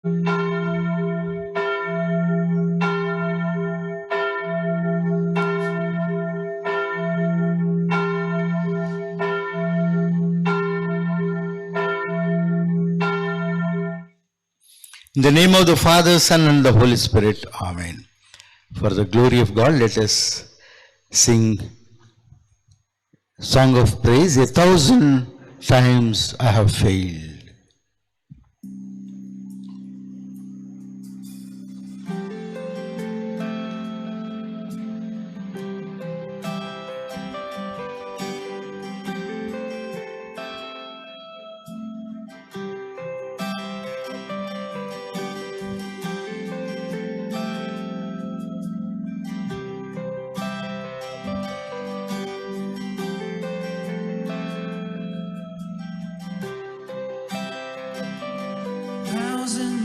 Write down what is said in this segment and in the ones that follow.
In the name of the Father, Son, and the Holy Spirit. Amen. For the glory of God, let us sing song of praise. 1,000 times I have failed.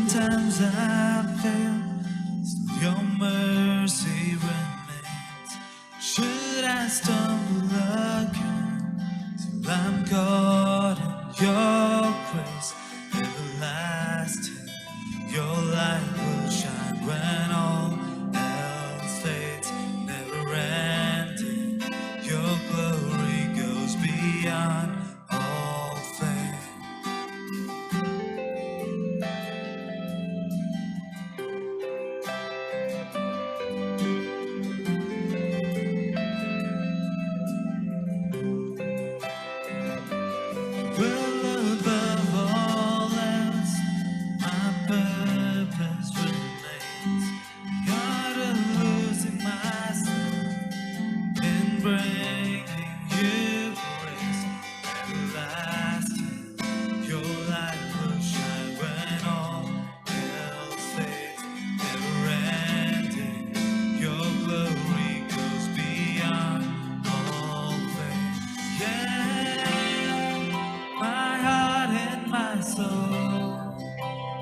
Times I failed, still your mercy remains. Should I stumble again, till I'm caught in your grace everlasting. Your light will shine when all else fades, never ending. Your glory goes beyond all fame. Well, above all else, my purpose remains. God, I'm losing myself in bringing you grace everlasting. Your light will shine when all else fades, never ending. Your glory goes beyond all fame. Yeah, my heart and my soul,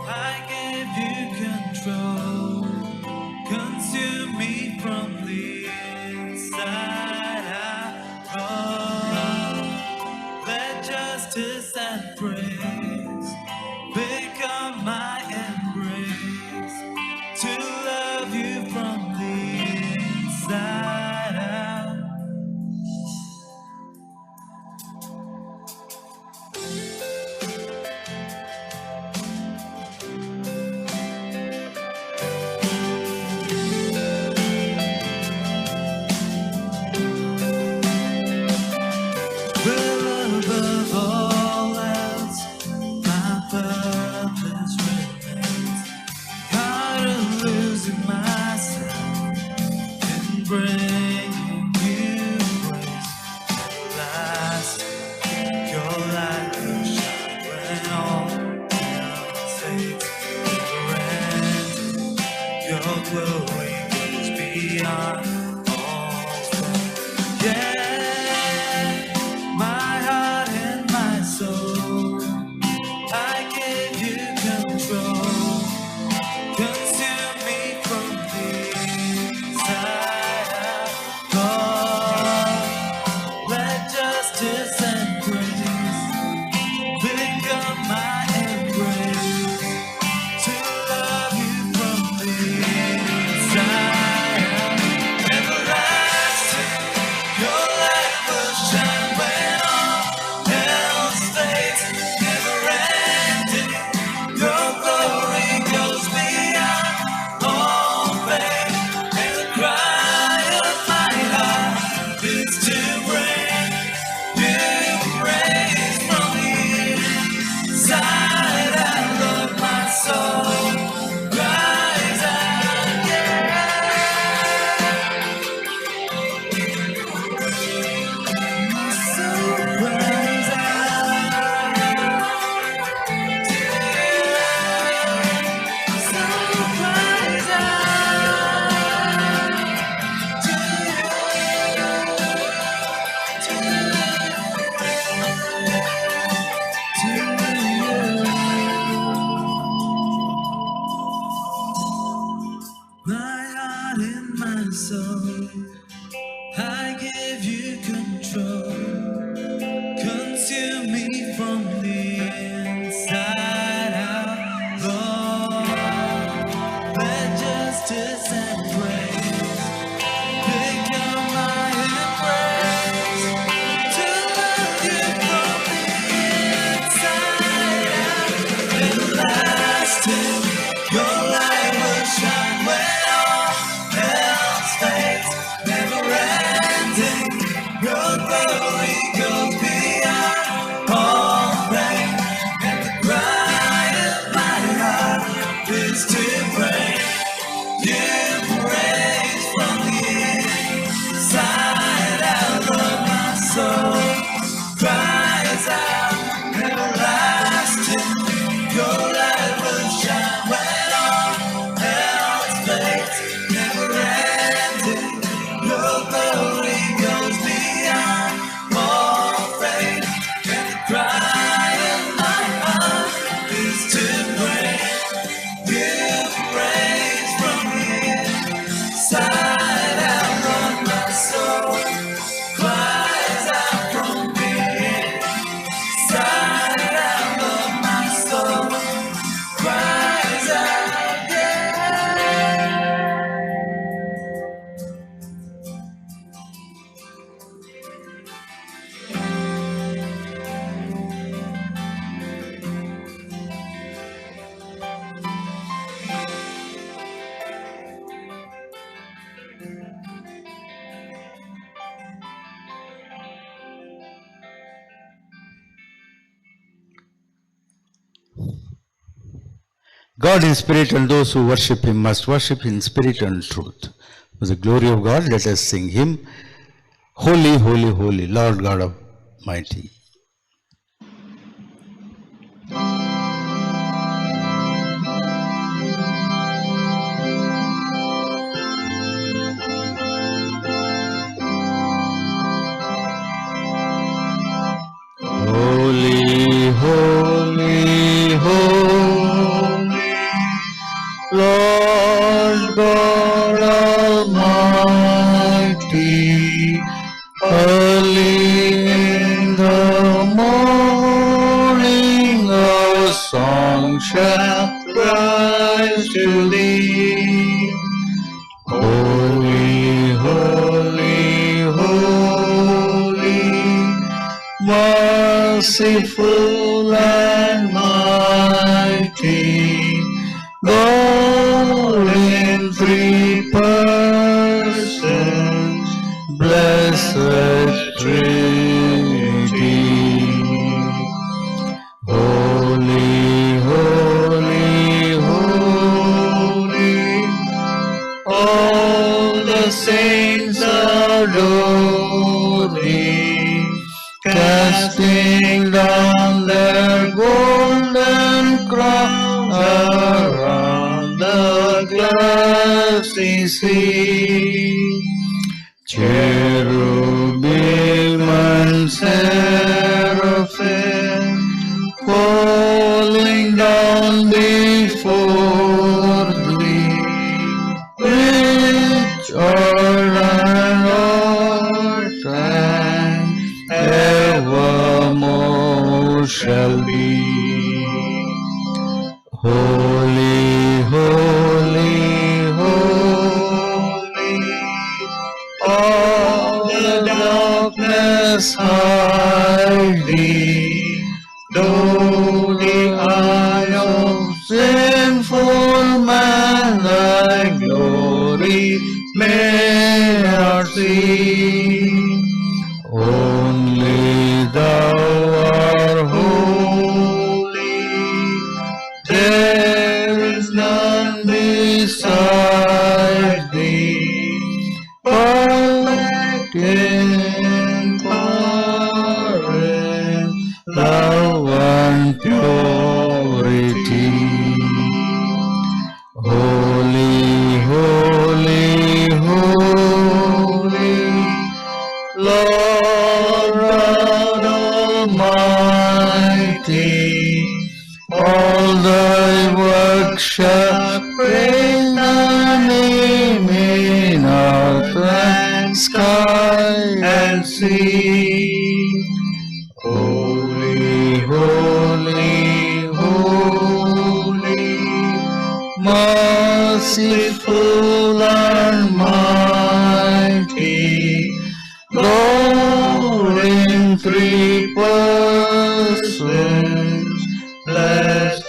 I give you control. Consume me from the inside out. Oh, let justice and praise become my embrace. To love you from the inside out. Well, above all else, my purpose remains. God, I'm losing myself in bringing you grace everlasting. Your light will shine when all else fades, never ending. Your glory goes beyond all fame. Yeah, my heart and my soul, I give you control. Consume me from the inside out. Oh, let justice and grace become my embrace. To love you from the inside out. Everlasting, your light will shine when all else fades. Never ending, your glory goes beyond all fame. And the cry of my heart is to bring you praise from the inside out of my soul. Cries out, my soul cries out. My soul cries my heart and my soul, I give you control. Consume me from the inside out, Lord. God is spirit, and those who worship him must worship in spirit and truth. For the glory of God, let us sing him, Holy, holy, holy, Lord God Almighty. Holy, holy, holy, Lord God Almighty. Early in the morning a song shall rise to thee. Holy, holy, holy, merciful and mighty, God in three persons, blessed Trinity. Holy, holy, holy, all the saints adore thee, casting down their golden crowns around the glassy sea. Cherubim and seraphim falling down before thee, which are and earth and evermore shall be. Holy, holy, holy, all the darkness hide thee, though the eye of sinful man thy glory may not see. Only thou art holy, there is none beside thee, perfect in power, love and purity. Holy, holy, holy, Lord God Almighty, all thy works shall praise thy name in earth and sky and sea. Holy, holy, holy, merciful and mighty, God in three persons, blessed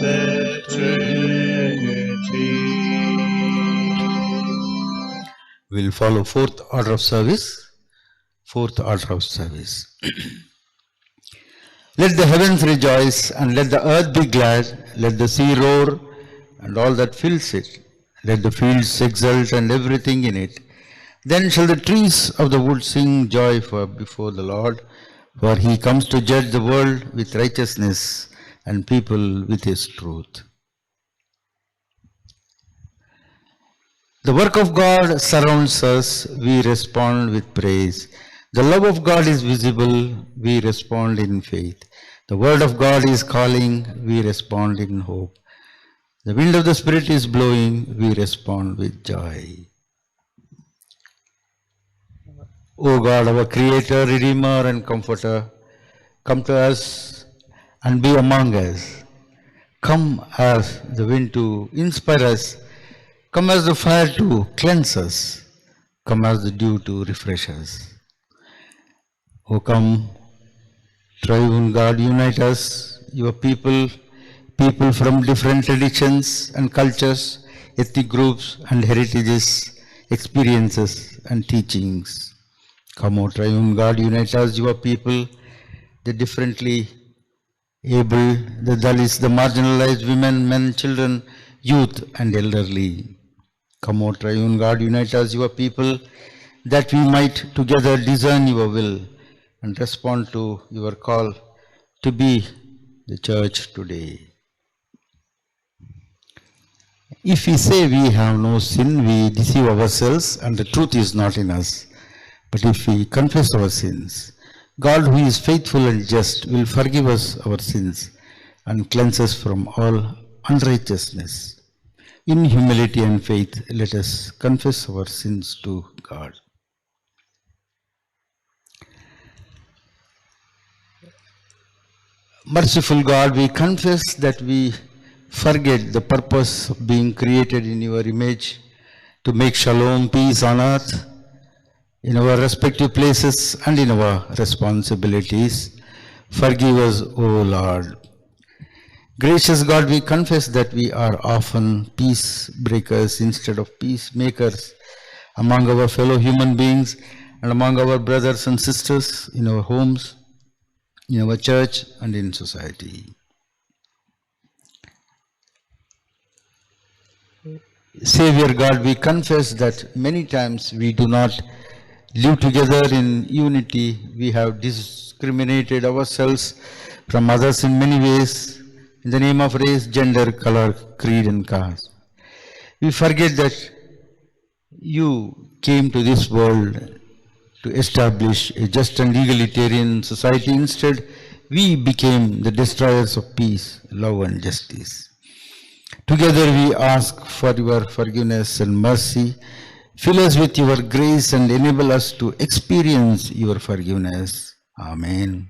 Trinity. We'll follow fourth order of service. Fourth order of service. Let the heavens rejoice and let the earth be glad. Let the sea roar and all that fills it. Let the fields exult and everything in it. Then shall the trees of the wood sing joy before the Lord, for he comes to judge the world with righteousness and people with his truth. The work of God surrounds us, we respond with praise. The love of God is visible, we respond in faith. The word of God is calling, we respond in hope. The wind of the Spirit is blowing, we respond with joy. O God, our Creator, Redeemer and Comforter, come to us and be among us. Come as the wind to inspire us. Come as the fire to cleanse us. Come as the dew to refresh us. O come, Triune God, unite us, your people from different traditions and cultures, ethnic groups and heritages, experiences and teachings. Come, O Triune God, unite us, your people, the differently able, the Dalits, the marginalized women, men, children, youth and elderly. Come, O triune God, unite us, your people, that we might together discern your will and respond to your call to be the church today. If we say we have no sin, we deceive ourselves and the truth is not in us. But if we confess our sins, God, who is faithful and just, will forgive us our sins and cleanse us from all unrighteousness. In humility and faith, let us confess our sins to God. Merciful God, we confess that we forget the purpose of being created in your image to make shalom, peace on earth, in our respective places and in our responsibilities. Forgive us, O Lord. Gracious God, we confess that we are often peace breakers instead of peacemakers among our fellow human beings and among our brothers and sisters in our homes, in our church and in society. Savior God, we confess that many times we do not live together in unity. We have discriminated ourselves from others in many ways in the name of race, gender, color, creed and caste. We forget that you came to this world to establish a just and egalitarian society. Instead, we became the destroyers of peace, love and justice. Together we ask for your forgiveness and mercy. Fill us with your grace and enable us to experience your forgiveness. Amen.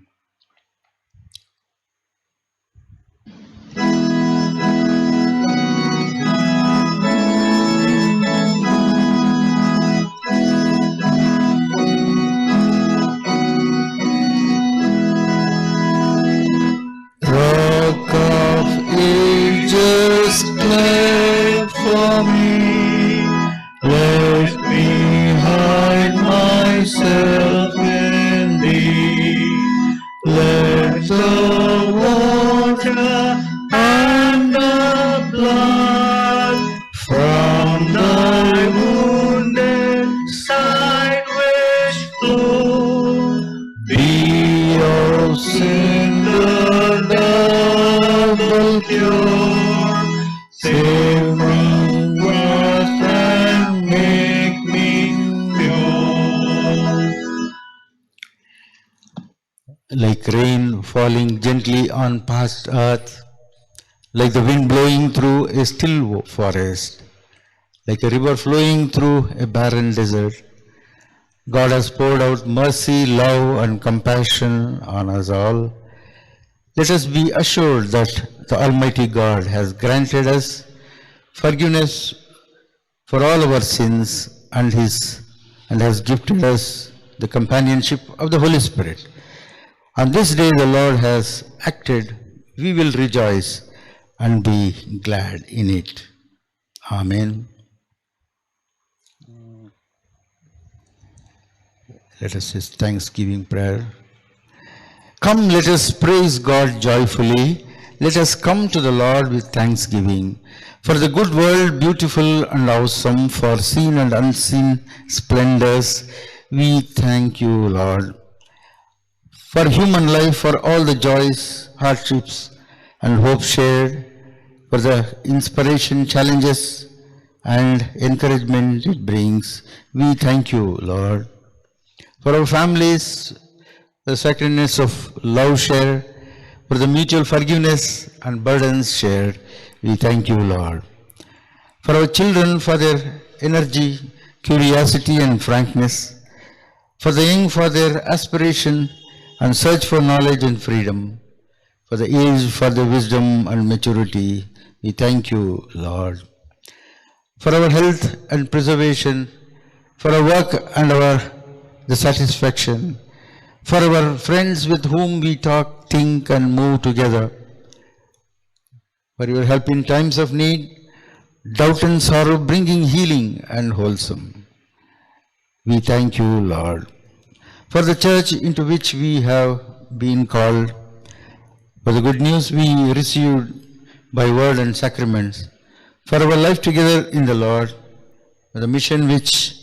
Rock of ages, clay for me, let me hide myself in thee. Let the water and the blood from thy wounded side which flow be of sin the double cure. Save me wrath and make me pure. Like rain falling gently on parched earth, like the wind blowing through a still forest, like a river flowing through a barren desert, God has poured out mercy, love and compassion on us all. Let us be assured that the Almighty God has granted us forgiveness for all our sins and has gifted us the companionship of the Holy Spirit. On this day the Lord has acted, we will rejoice and be glad in it. Amen. Let us say thanksgiving prayer. Come, let us praise God joyfully. Let us come to the Lord with thanksgiving. For the good world, beautiful and awesome, for seen and unseen splendors, we thank you, Lord. For human life, for all the joys, hardships, and hope shared, for the inspiration, challenges, and encouragement it brings, we thank you, Lord. For our families, the sacredness of love shared, for the mutual forgiveness and burdens shared, we thank you, Lord. For our children, for their energy, curiosity, and frankness, for the young, for their aspiration and search for knowledge and freedom, for the age, for their wisdom and maturity, we thank you, Lord. For our health and preservation, for our work and the satisfaction, for our friends with whom we talk, think, and move together, for your help in times of need, doubt and sorrow, bringing healing and wholesome. We thank you, Lord. For the church into which we have been called, for the good news we received by word and sacraments, for our life together in the Lord, for the mission which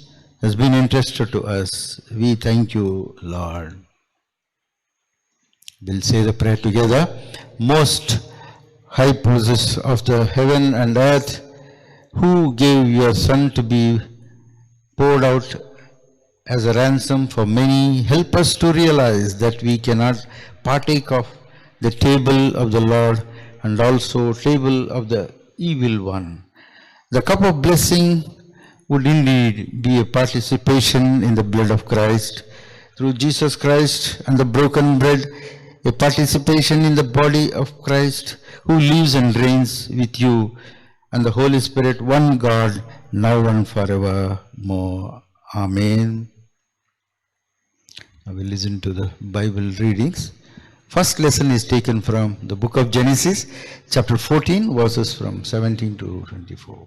has been entrusted to us. We thank you, Lord. We'll say the prayer together. Most high prince of the heaven and earth, who gave your Son to be poured out as a ransom for many, help us to realize that we cannot partake of the table of the Lord and also table of the evil one. The cup of blessing would indeed be a participation in the blood of Christ. Through Jesus Christ and the broken bread, a participation in the body of Christ, who lives and reigns with you and the Holy Spirit, one God, now and forevermore. Amen. Now we listen to the Bible readings. First lesson is taken from the book of Genesis, chapter 14, verses from 17 to 24.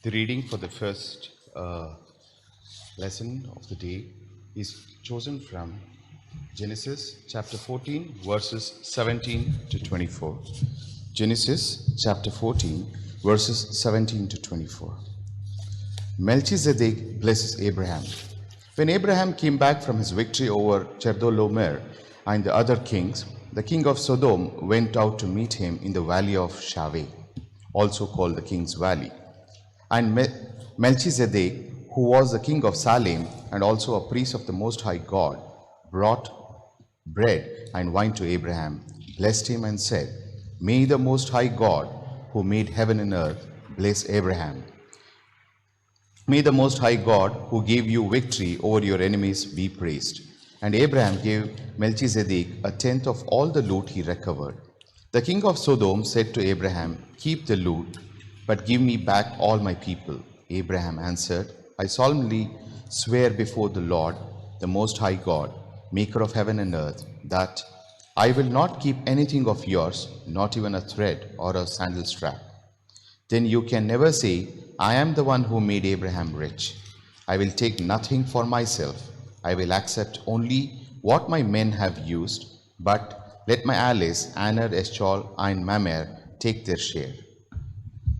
The reading for the first lesson of the day is chosen from Genesis chapter 14, verses 17 to 24. Genesis chapter 14, verses 17 to 24. Melchizedek blesses Abraham. When Abraham came back from his victory over Chedorlaomer and the other kings, the king of Sodom went out to meet him in the valley of Shaveh, also called the King's Valley. And Melchizedek, who was the king of Salem and also a priest of the Most High God, brought bread and wine to Abraham, blessed him and said, "May the Most High God, who made heaven and earth, bless Abraham. May the Most High God, who gave you victory over your enemies, be praised." And Abraham gave Melchizedek a tenth of all the loot he recovered. The king of Sodom said to Abraham, "Keep the loot, but give me back all my people." Abraham answered, "I solemnly swear before the Lord, the Most High God, maker of heaven and earth, that I will not keep anything of yours, not even a thread or a sandal strap." Then you can never say, "I am the one who made Abraham rich." I will take nothing for myself. I will accept only what my men have used, but let my allies, Aner, Eschol, and Mamre, take their share.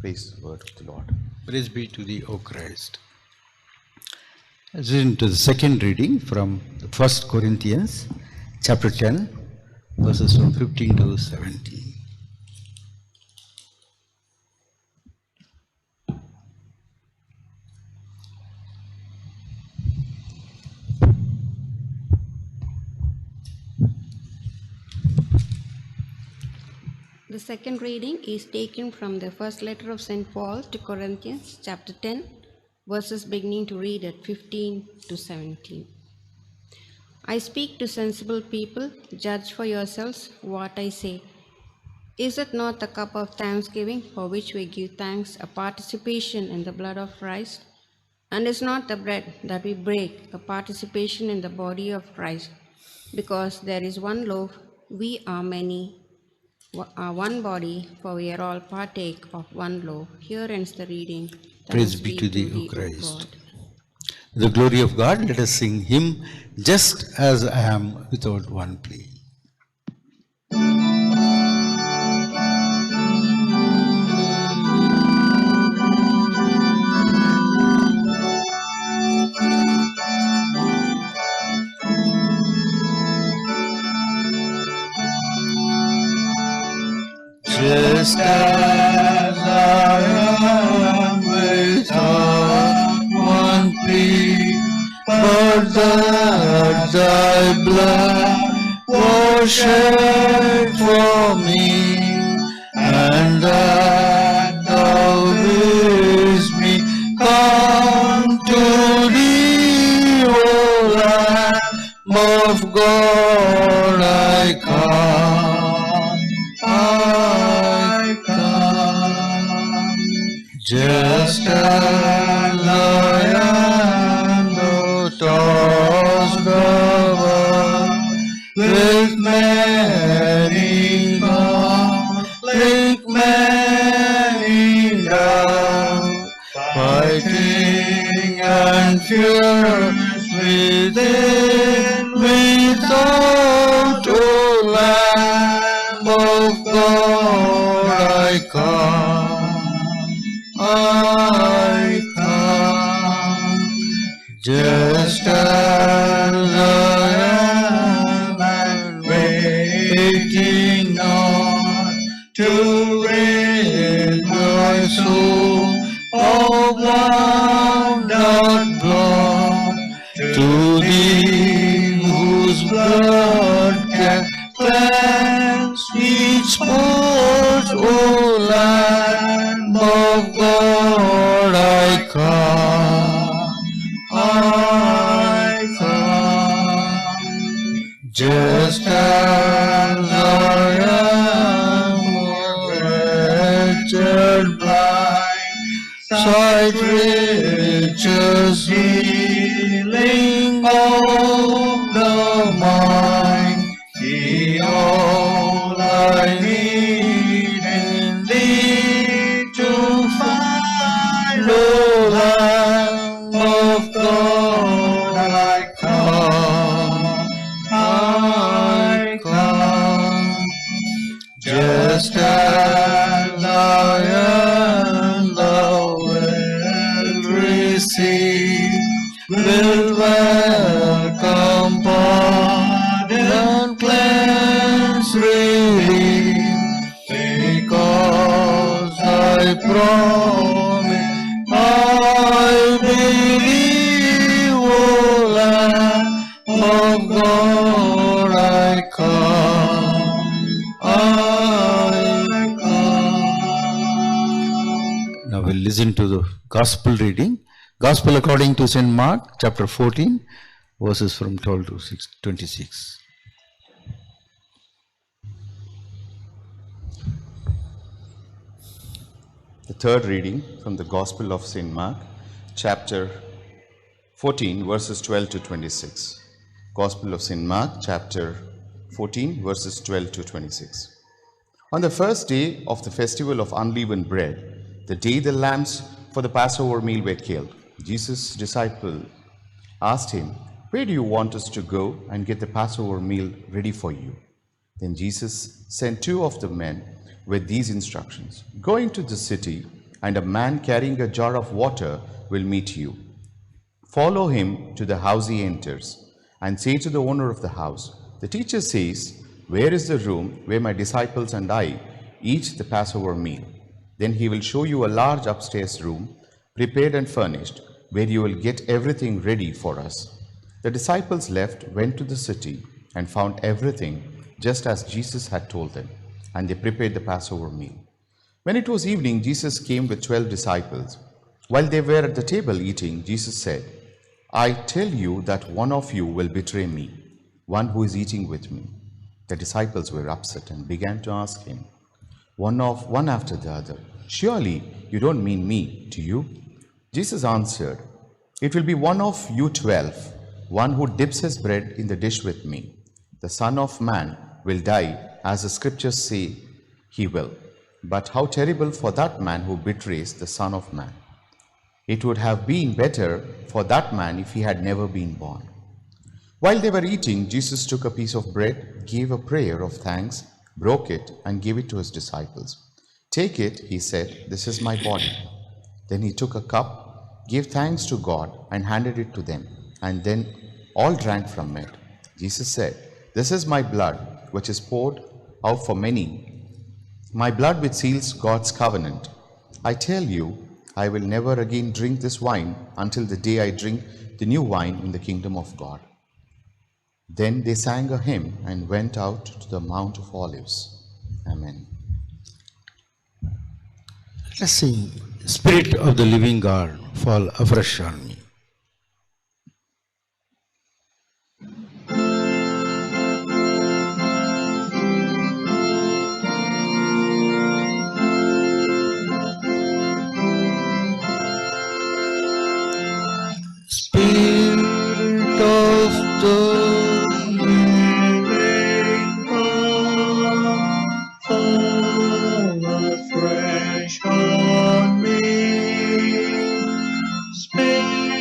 Praise the word of the Lord. Praise be to thee, O Christ. Listen to the second reading from 1 Corinthians chapter 10, verses from 15 to 17. The second reading is taken from the first letter of St. Paul to Corinthians, chapter 10, verses beginning to read at 15 to 17. I speak to sensible people, judge for yourselves what I say. Is it not the cup of thanksgiving for which we give thanks a participation in the blood of Christ? And is not the bread that we break a participation in the body of Christ? Because there is one loaf, we are many, are one body, for we are all partake of one loaf. Here ends the reading. Praise be to thee, O Christ. The glory of God, let us sing hymn, Just As I Am, without one plea. Just as I am without one plea, but that thy blood was shed for me, and that thou bidst me come to thee, O Lamb of God, I come. Just as I am, thou tossed above with many conflict, many doubt, fighting out, O Lamb of God, I come, I come, just as I am, and waiting on to rid my soul of one that blood, to thee whose blood can cleanse each spot, O Lamb of God, I come, I come, just as I am, wretched, blind, sight riches, healing of the mind, be all I need in thee to find, O Lamb of God, I come, I come, just as I am, thou wilt receive, will welcome, pardon, cleanse, relieve, because I promise, I believe, O Lamb of God, I come, I come. Now we'll listen to the gospel reading. Gospel according to St. Mark, chapter 14, verses from 12 to 26. The third reading from the Gospel of St. Mark, chapter 14, verses 12 to 26. Gospel of St. Mark, chapter 14, verses 12 to 26. On the first day of the festival of unleavened bread, the day the lambs for the Passover meal were killed, Jesus' disciple asked him, "Where do you want us to go and get the Passover meal ready for you?" Then Jesus sent two of the men with these instructions: "Go into the city, and a man carrying a jar of water will meet you. Follow him to the house he enters, and say to the owner of the house, 'The teacher says, where is the room where my disciples and I eat the Passover meal?' Then he will show you a large upstairs room, prepared and furnished, where you will get everything ready for us." The disciples left, went to the city, and found everything just as Jesus had told them, and they prepared the Passover meal. When it was evening, Jesus came with 12 disciples. While they were at the table eating, Jesus said, "I tell you that one of you will betray me, one who is eating with me." The disciples were upset and began to ask him, one after the other, "Surely you don't mean me, do you?" Jesus answered, "It will be one of you 12, one who dips his bread in the dish with me. The Son of Man will die, as the scriptures say he will. But how terrible for that man who betrays the Son of Man. It would have been better for that man if he had never been born." While they were eating, Jesus took a piece of bread, gave a prayer of thanks, broke it, and gave it to his disciples. "Take it," he said, "this is my body." Then he took a cup, gave thanks to God, and handed it to them, and then all drank from it. Jesus said, "This is my blood, which is poured out for many, my blood which seals God's covenant. I tell you, I will never again drink this wine until the day I drink the new wine in the kingdom of God." Then they sang a hymn and went out to the Mount of Olives. Amen. Let's sing, "Spirit of the living God, fall afresh on me." Spirit of the living God, fall afresh on me. Spirit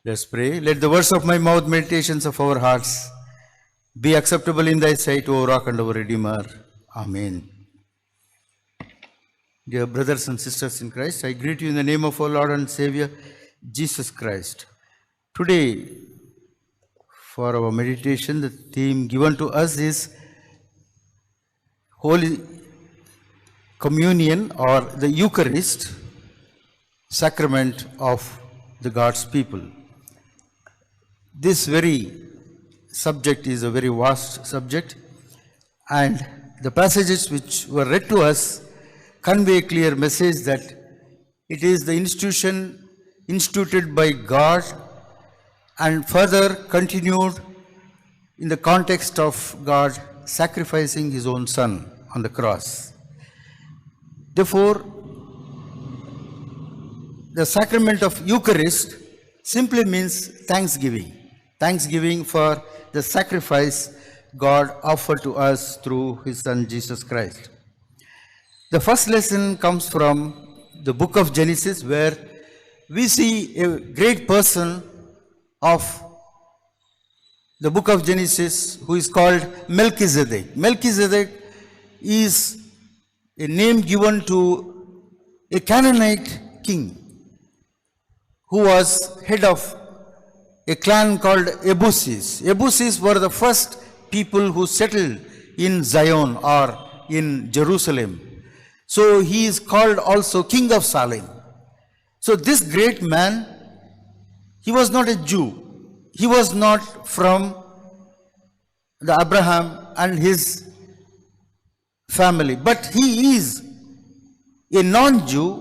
Let's pray. Let the words of my mouth, meditations of our hearts be acceptable in thy sight, O Rock and our Redeemer. Amen. Dear brothers and sisters in Christ, I greet you in the name of our Lord and Savior, Jesus Christ. Today, for our meditation, the theme given to us is Holy Communion or the Eucharist, sacrament of the God's people. This very subject is a very vast subject, and the passages which were read to us convey a clear message that it is the institution instituted by God and further continued in the context of God sacrificing his own son on the cross. Therefore, the sacrament of Eucharist simply means thanksgiving. Thanksgiving for the sacrifice God offered to us through his son Jesus Christ. The first lesson comes from the book of Genesis, where we see a great person of the book of Genesis who is called Melchizedek. Melchizedek is a name given to a Canaanite king who was head of a clan called Yebusis. Yebusis were the first people who settled in Zion or in Jerusalem. So he is called also King of Salem. So this great man, he was not a Jew. He was not from the Abraham and his family, but he is a non-Jew,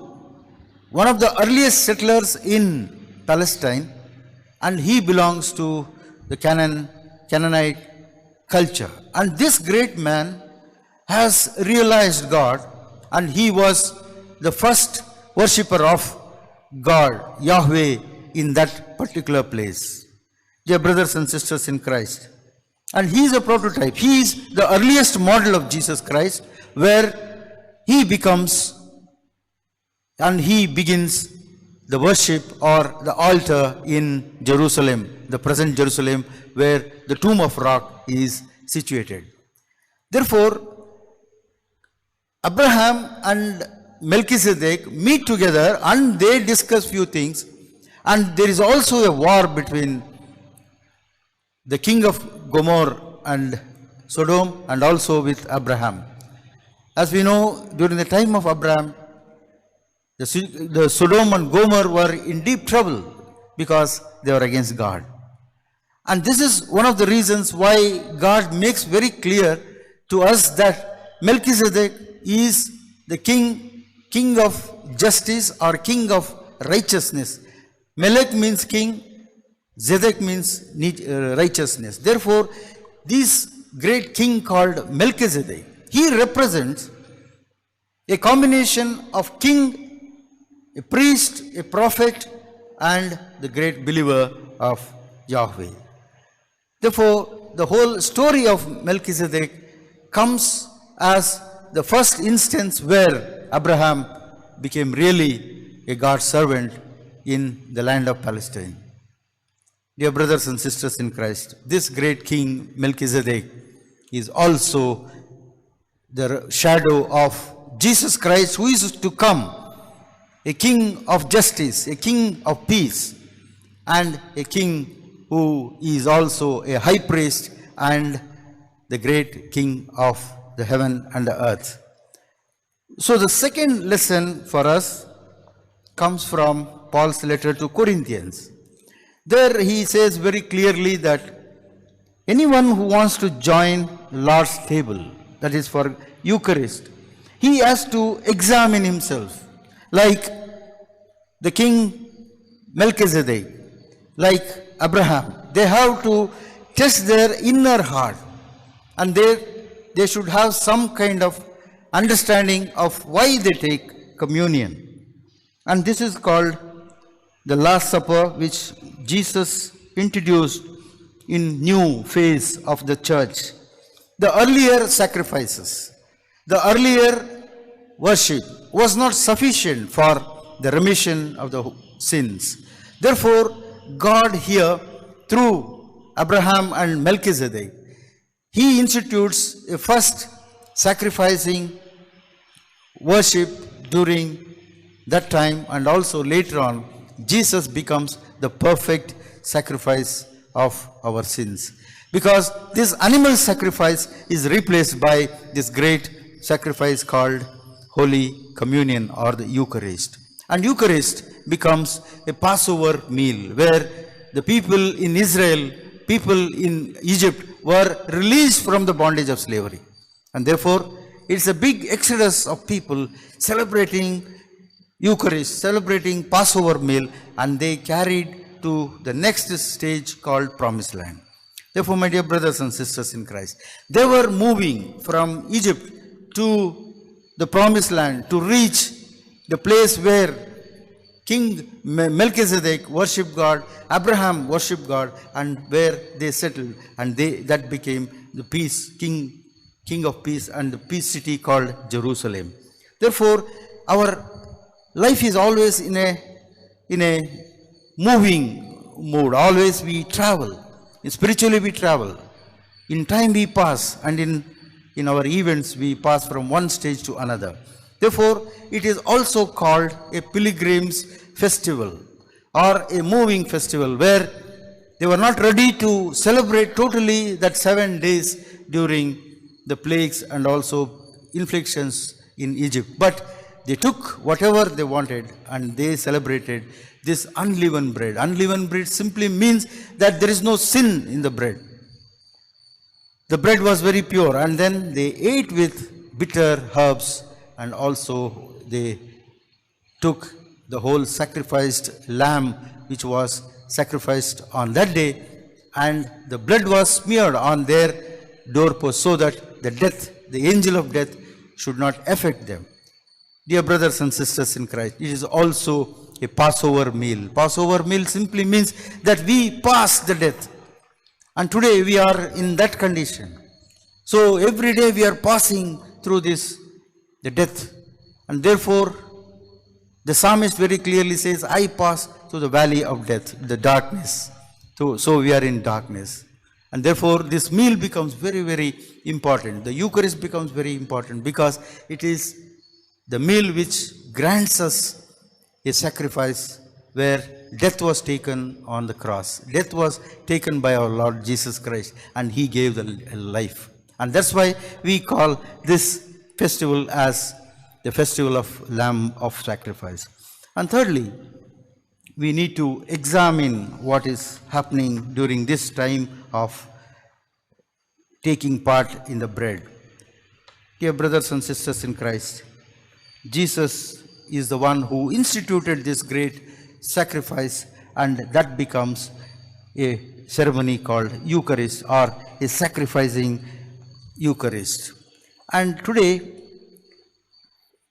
one of the earliest settlers in Palestine, and he belongs to the Canaanite culture. And this great man has realized God, and he was the first worshipper of God, Yahweh, in that particular place. Dear brothers and sisters in Christ, and he is a prototype. He is the earliest model of Jesus Christ, where he becomes and he begins the worship or the altar in Jerusalem, the present Jerusalem, where the tomb of rock is situated. Therefore, Abraham and Melchizedek meet together and they discuss few things, and there is also a war between the king of Gomorrah and Sodom and also with Abraham. As we know, during the time of Abraham, the Sodom and Gomorrah were in deep trouble because they were against God. And this is one of the reasons why God makes very clear to us that Melchizedek is the king of justice or king of righteousness. Melech means king, Zedek means righteousness. Therefore, this great king called Melchizedek, he represents a combination of king, a priest, a prophet, and the great believer of Yahweh. Therefore, the whole story of Melchizedek comes as the first instance where Abraham became really a God's servant in the land of Palestine. Dear brothers and sisters in Christ, this great king Melchizedek is also the shadow of Jesus Christ, who is to come, a king of justice, a king of peace, and a king who is also a high priest and the great king of the heaven and the earth. So the second lesson for us comes from Paul's letter to Corinthians. There he says very clearly that anyone who wants to join Lord's table, that is for Eucharist, he has to examine himself, like the king Melchizedek, like Abraham. They have to test their inner heart, and they should have some kind of understanding of why they take communion. And this is called the Last Supper, which Jesus introduced in new phase of the church. The earlier sacrifices, the earlier worship was not sufficient for the remission of the sins. Therefore, God here, through Abraham and Melchizedek, he institutes a first sacrificing worship during that time, and also later on, Jesus becomes the perfect sacrifice of our sins. Because this animal sacrifice is replaced by this great sacrifice called Holy Communion or the Eucharist. And Eucharist becomes a Passover meal where the people in Israel, people in Egypt were released from the bondage of slavery. And therefore, it's a big exodus of people celebrating Eucharist, celebrating Passover meal, and they carried to the next stage called Promised Land. Therefore, my dear brothers and sisters in Christ, they were moving from Egypt to the Promised Land to reach the place where King Melchizedek worshipped God, Abraham worshipped God, and where they settled, and that became the peace, King of peace, and the peace city called Jerusalem. Therefore, our life is always in a moving mode. Always we travel. Spiritually we travel. In time we pass, and in our events we pass from one stage to another. Therefore, it is also called a pilgrim's festival or a moving festival, where they were not ready to celebrate totally that 7 days during the plagues and also inflictions in Egypt. But they took whatever they wanted and they celebrated this unleavened bread. Unleavened bread simply means that there is no sin in the bread. The bread was very pure, and then they ate with bitter herbs, and also they took the whole sacrificed lamb which was sacrificed on that day, and the blood was smeared on their doorpost so that the angel of death should not affect them. Dear brothers and sisters in Christ, it is also a Passover meal. Passover meal simply means that we pass the death. And today we are in that condition. So every day we are passing through the death. And therefore, the psalmist very clearly says, I pass through the valley of death, the darkness. So we are in darkness. And therefore, this meal becomes very, very important. The Eucharist becomes very important because it is the meal which grants us a sacrifice where death was taken on the cross. Death was taken by our Lord Jesus Christ, and He gave the life. And that's why we call this festival as the festival of Lamb of Sacrifice. And thirdly, we need to examine what is happening during this time of taking part in the bread. Dear brothers and sisters in Christ, Jesus is the one who instituted this great sacrifice, and that becomes a ceremony called Eucharist, or a sacrificing Eucharist. And today,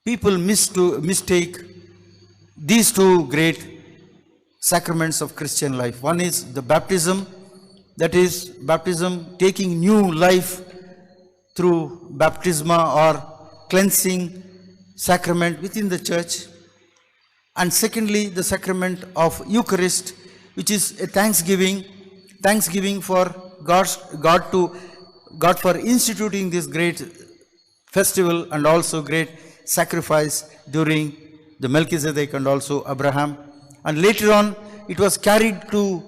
people mistake these two great sacraments of Christian life. One is the baptism, that is baptism, taking new life through baptisma or cleansing sacrament within the church. And secondly, the sacrament of Eucharist, which is a thanksgiving for God for instituting this great festival and also great sacrifice during the Melchizedek and also Abraham. And later on, it was carried to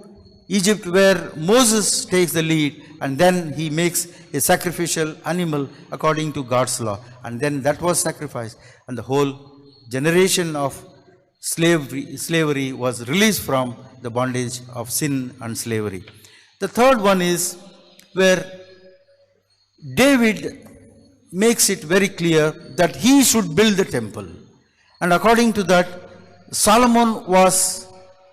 Egypt, where Moses takes the lead, and then he makes a sacrificial animal according to God's law. And then that was sacrificed, and the whole generation of slavery was released from the bondage of sin and slavery. The third one is where David makes it very clear that he should build the temple. And according to that, Solomon was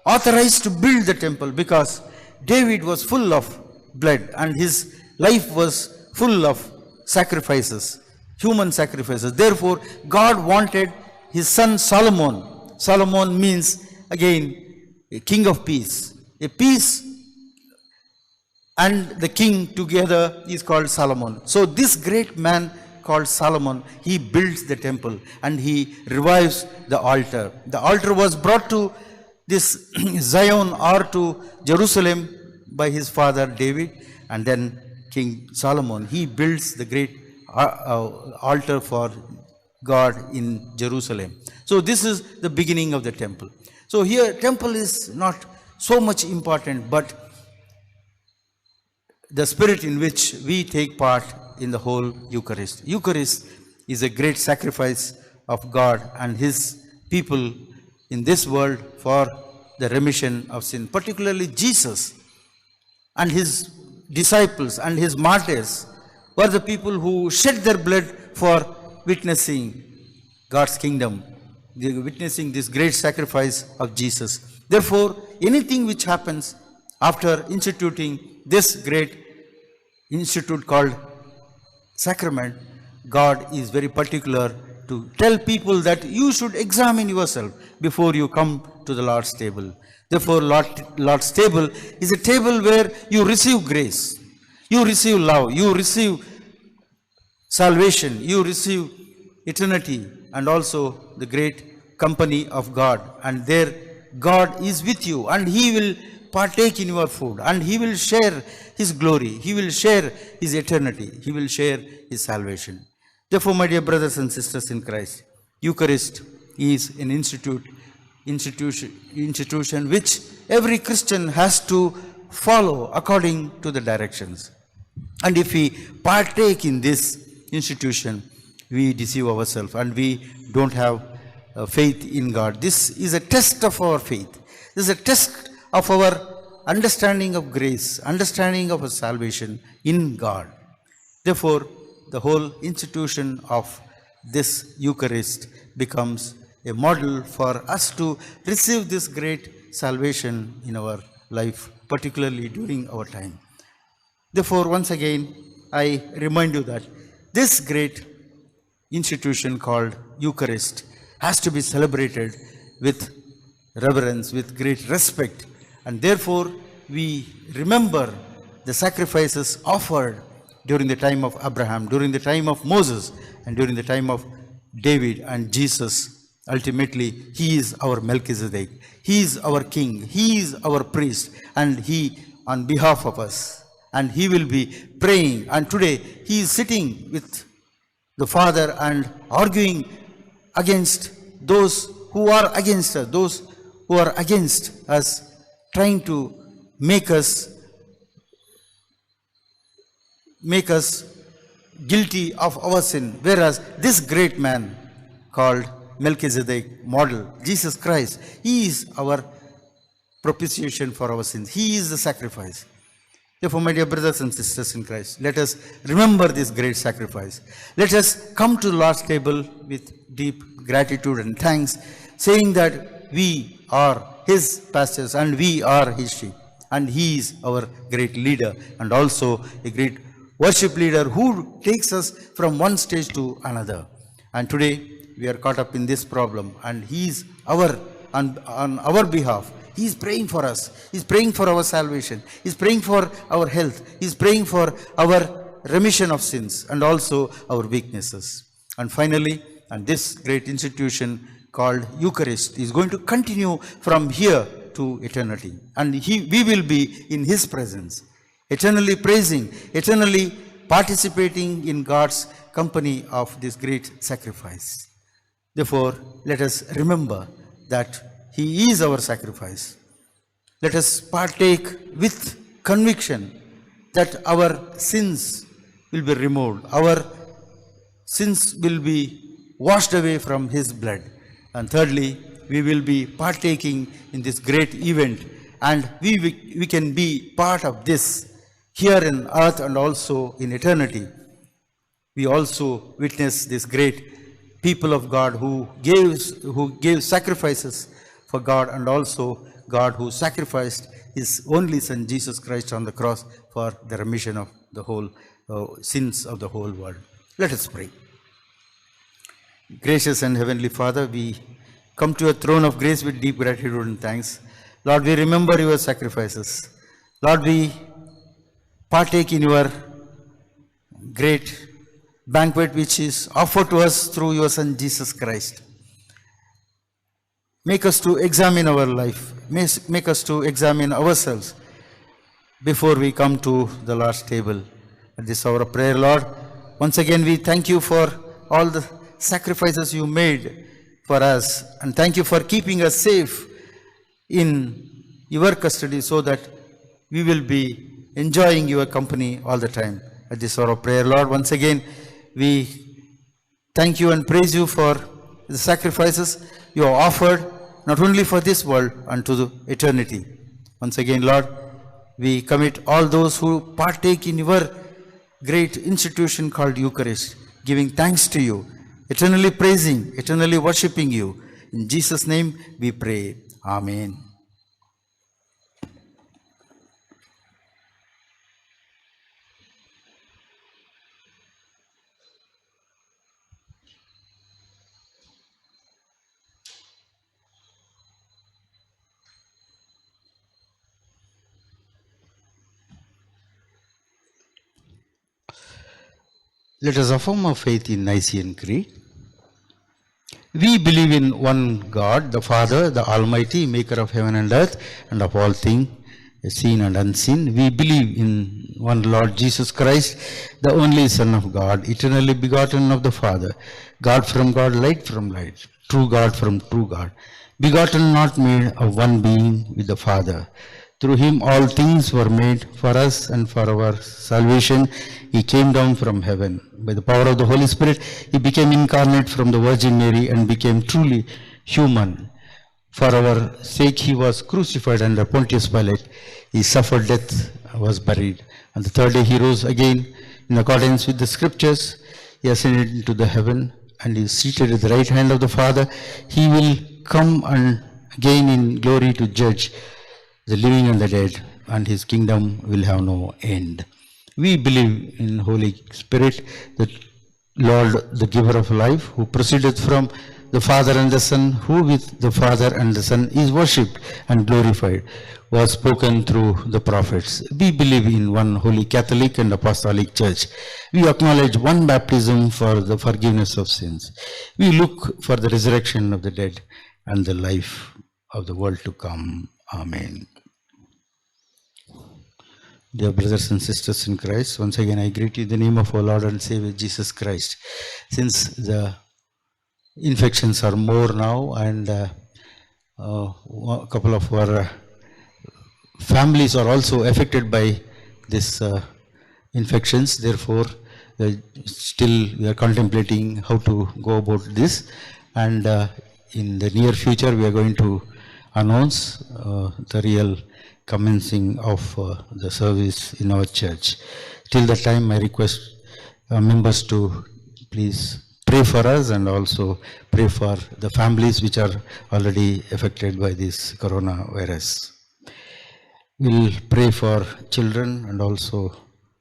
authorized to build the temple because David was full of blood and his life was full of sacrifices, human sacrifices. Therefore, God wanted his son Solomon. Solomon means, again, a king of peace. A peace and the king together is called Solomon. So this great man called Solomon, he builds the temple and he revives the altar. The altar was brought to this Zion or to Jerusalem by his father David, and then King Solomon, he builds the great altar for God in Jerusalem. So this is the beginning of the temple. So here temple is not so much important, but the spirit in which we take part in the whole Eucharist. Eucharist is a great sacrifice of God and his people in this world for the remission of sin. Particularly Jesus and his disciples and his martyrs were the people who shed their blood for witnessing God's kingdom, witnessing this great sacrifice of Jesus. Therefore, anything which happens after instituting this great institute called sacrament, God is very particular to tell people that you should examine yourself before you come to the Lord's table. Therefore, Lord's table is a table where you receive grace, you receive love, you receive salvation, you receive eternity, and also the great company of God. And there God is with you, and he will partake in your food, and he will share his glory, he will share his eternity, he will share his salvation. Therefore, my dear brothers and sisters in Christ, Eucharist is an institution which every Christian has to follow according to the directions. And if we partake in this institution, we deceive ourselves and we don't have faith in God. This is a test of our faith. This is a test of our understanding of grace, understanding of our salvation in God. Therefore, the whole institution of this Eucharist becomes a model for us to receive this great salvation in our life, particularly during our time. Therefore, once again, I remind you that this great institution called Eucharist has to be celebrated with reverence, with great respect, and therefore we remember the sacrifices offered during the time of Abraham, during the time of Moses, and during the time of David and Jesus. Ultimately, he is our Melchizedek, he is our king, he is our priest, and he on behalf of us, and he will be praying. And today he is sitting with the Father and arguing against those who are against us, those who are against us, trying to make us guilty of our sin. Whereas this great man called Melchizedek, model, Jesus Christ, he is our propitiation for our sins. He is the sacrifice. Therefore, my dear brothers and sisters in Christ, let us remember this great sacrifice. Let us come to the Lord's table with deep gratitude and thanks, saying that we are his pastors and we are his sheep, and he is our great leader and also a great worship leader who takes us from one stage to another. And today we are caught up in this problem, and he is on our behalf. He is praying for us. He is praying for our salvation. He is praying for our health. He is praying for our remission of sins and also our weaknesses. And finally, and this great institution called Eucharist is going to continue from here to eternity. And we will be in his presence, eternally praising, eternally participating in God's company of this great sacrifice. Therefore, let us remember that he is our sacrifice. Let us partake with conviction that our sins will be removed, our sins will be washed away from his blood. And thirdly, we will be partaking in this great event, and we can be part of this here in earth and also in eternity. We also witness this great people of God who gave sacrifices for God, and also God who sacrificed his only Son Jesus Christ on the cross for the remission of the whole sins of the whole world. Let us pray. Gracious and Heavenly Father, we come to your throne of grace with deep gratitude and thanks. Lord, we remember your sacrifices. Lord, we partake in your great banquet which is offered to us through your Son Jesus Christ. make us to examine our life, make us to examine ourselves before we come to the Lord's table. At this hour of prayer, Lord, once again we thank you for all the sacrifices you made for us, and thank you for keeping us safe in your custody so that we will be enjoying your company all the time. At this hour of prayer, Lord, once again we thank you and praise you for the sacrifices you have offered, not only for this world, unto the eternity. Once again, Lord, we commit all those who partake in your great institution called Eucharist, giving thanks to you, eternally praising, eternally worshipping you. In Jesus' name we pray. Amen. Let us affirm our faith in Nicene Creed. We believe in one God, the Father, the Almighty, maker of heaven and earth, and of all things, seen and unseen. We believe in one Lord Jesus Christ, the only Son of God, eternally begotten of the Father, God from God, light from light, true God from true God, begotten, not made, of one being with the Father. Through him all things were made. For us and for our salvation he came down from heaven. By the power of the Holy Spirit he became incarnate from the Virgin Mary and became truly human. For our sake he was crucified under Pontius Pilate. He suffered death, was buried. On the third day he rose again in accordance with the scriptures. He ascended into the heaven and is seated at the right hand of the Father. He will come and again in glory to judge the living and the dead, and his kingdom will have no end. We believe in Holy Spirit, the Lord, the giver of life, who proceedeth from the Father and the Son, who with the Father and the Son is worshipped and glorified, was spoken through the prophets. We believe in one holy Catholic and Apostolic Church. We acknowledge one baptism for the forgiveness of sins. We look for the resurrection of the dead and the life of the world to come. Amen. Dear brothers and sisters in Christ, once again I greet you in the name of our Lord and Savior Jesus Christ. Since the infections are more now and a couple of our families are also affected by this infections, therefore still we are contemplating how to go about this, and in the near future we are going to announce the real commencing of the service in our church. Till that time I request members to please pray for us and also pray for the families which are already affected by this coronavirus. We'll pray for children and also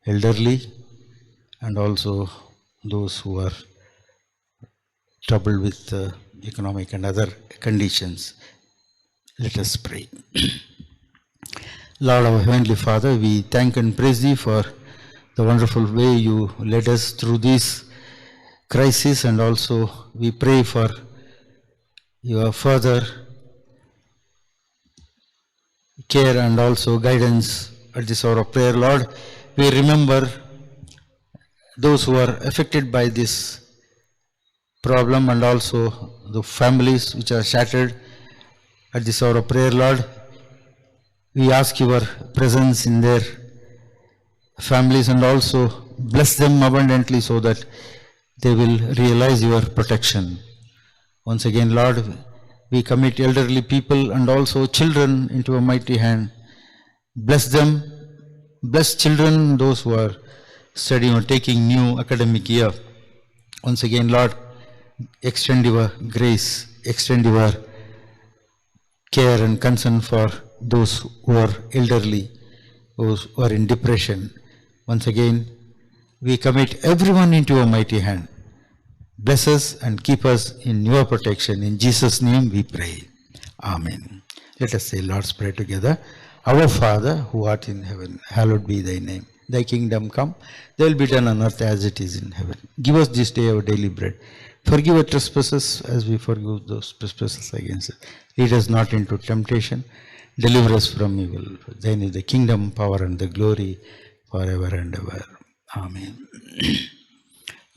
elderly and also those who are troubled with economic and other conditions. Let us pray. Lord, our Heavenly Father, we thank and praise Thee for the wonderful way You led us through this crisis, and also we pray for Your further care and also guidance at this hour of prayer. Lord, we remember those who are affected by this problem and also the families which are shattered at this hour of prayer. Lord, we ask Your presence in their families and also bless them abundantly so that they will realize Your protection. Once again, Lord, we commit elderly people and also children into a mighty hand. Bless them, bless children, those who are studying or taking new academic year. Once again, Lord, extend Your grace, extend Your care and concern for those who are elderly, those who are in depression. Once again, we commit everyone into Your mighty hand. Bless us and keep us in Your protection. In Jesus' name we pray. Amen. Let us say Lord's Prayer together. Our Father, who art in heaven, hallowed be Thy name. Thy kingdom come, Thy will be done on earth as it is in heaven. Give us this day our daily bread. Forgive our trespasses as we forgive those trespasses against us. Lead us not into temptation. Deliver us from evil. Thine is the kingdom, power, and the glory forever and ever. Amen.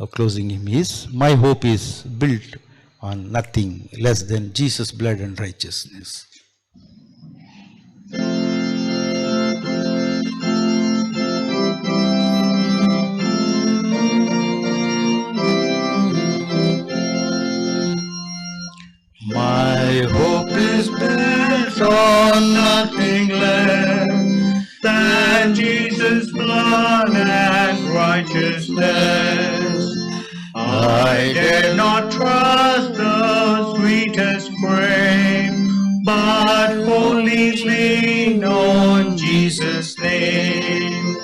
Our closing hymn is, my hope is built on nothing less than Jesus' blood and righteousness. My hope is built on nothing less than Jesus' blood and righteousness. I dare not trust the sweetest frame, but wholly lean on Jesus' name.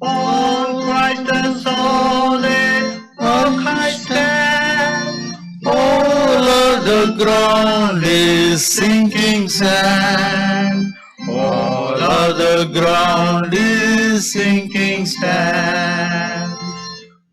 On Christ the solid rock I stand. All other ground is sinking sand. All other ground is sinking sand.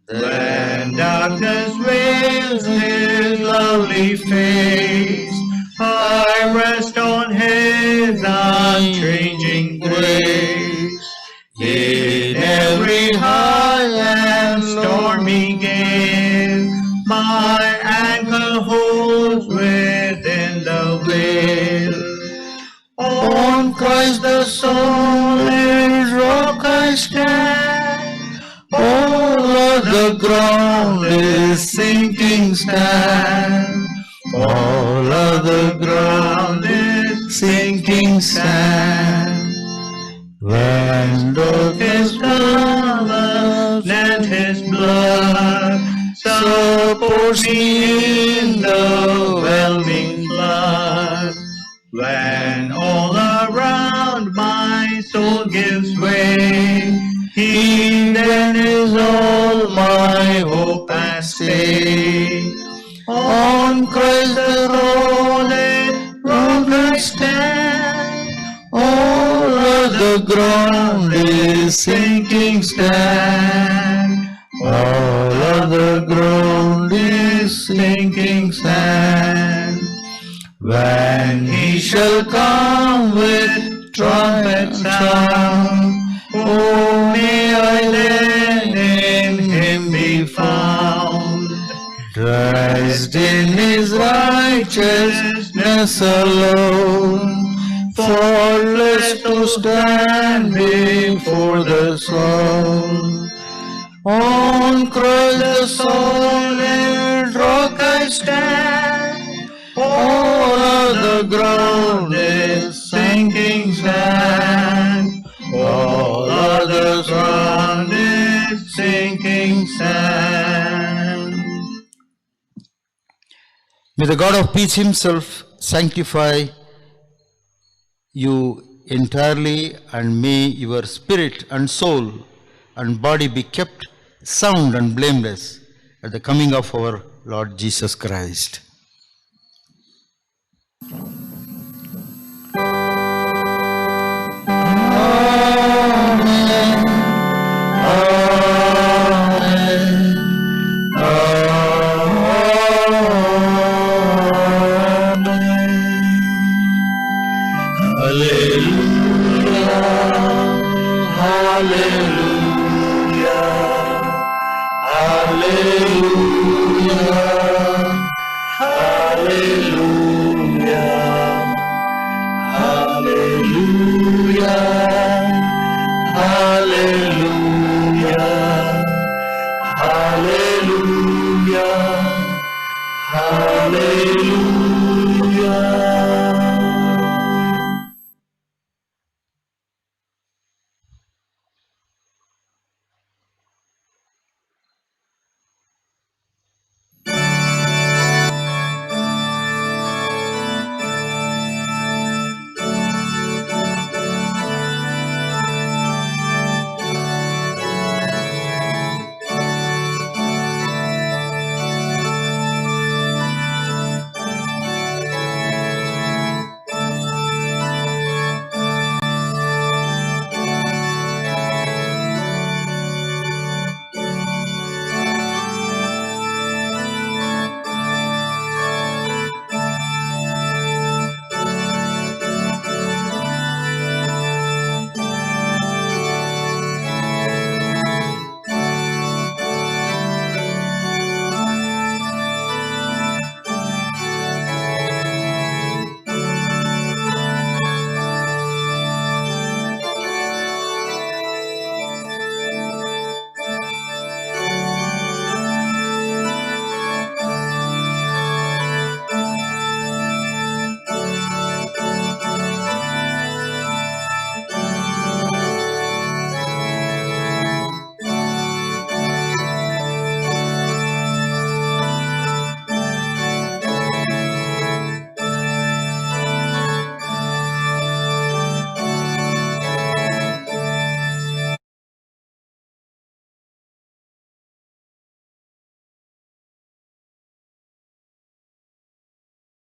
When darkness veils his lovely face, I rest on his unchanging grace. In every high and stormy gale, my anchor holds within the veil. On Christ the solid rock I stand. All other ground is sinking sand. All other ground is sinking sand. When darkness covers and his blood supports me in the whelming flood. When all around my soul gives way, he then is all my hope and stay. On Christ the solid rock I stand. All other ground is sinking sand. All other ground is sinking sand. When he shall come with trumpet sound, oh, may I then in him be found. Dressed in his righteousness alone, faultless to stand before the throne. On Christ the solid rock I stand. All other ground is sinking sand. All other ground is sinking sand. May the God of peace himself sanctify you entirely, and may your spirit and soul and body be kept sound and blameless at the coming of our Lord Jesus Christ. Amen. Amen. Hallelujah. Hallelujah.